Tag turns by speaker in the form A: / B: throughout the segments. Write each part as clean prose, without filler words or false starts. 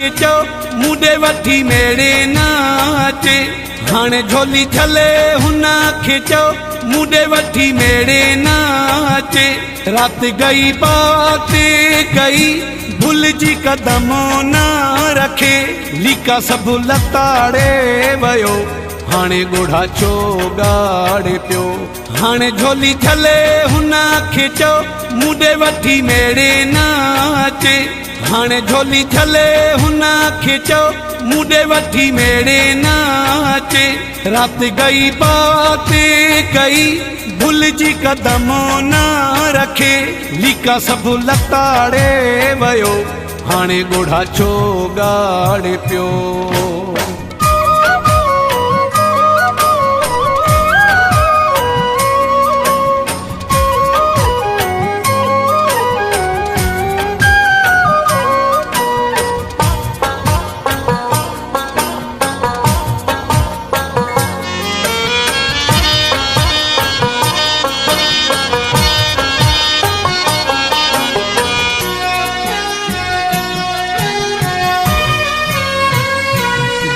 A: खिचो मुंडे वठी मेरे नाचे हाणे झोली छले हुना खिचो मुंडे वठी मेरे नाचे रात गई बात गई भूल जी कदम ना रखे लिका सब लताड़े वयो हाणे गोढ़ा छो गाड़े पियो हाणे झोली छले हुना खिचो मुंडे वठी मेरे नाचे हाणे झोली छले हुना खिचो मुंडे वठी मेरे नाचे रात गई बात गई भूल जी कदम ना रखे लिका सब लताड़े वयो हाणे गोढ़ा छो गाड़े पियो।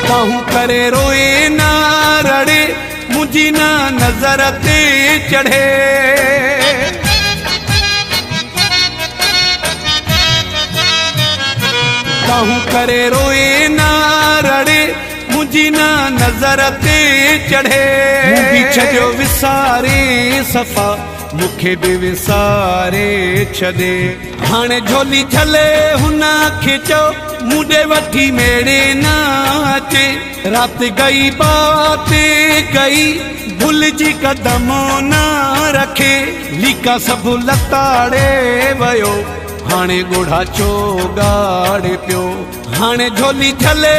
A: बाहू करे रोए ना रड़े मुझी ना नजर ते चढ़े बाहू करे रोए ना रड़े मुझी ना नजर ते चढ़े छो विसारे सफ़ा मुखे भी विसारे छदे हाणे झोली छले हुना खिचो मुंडे वठी मेरे नाचे रात गई बात गई भूल जी कदम ना रखे लिका सब लताड़े वयो हाणे गोढ़ा छो गाड़े पियो हाणे झोली छले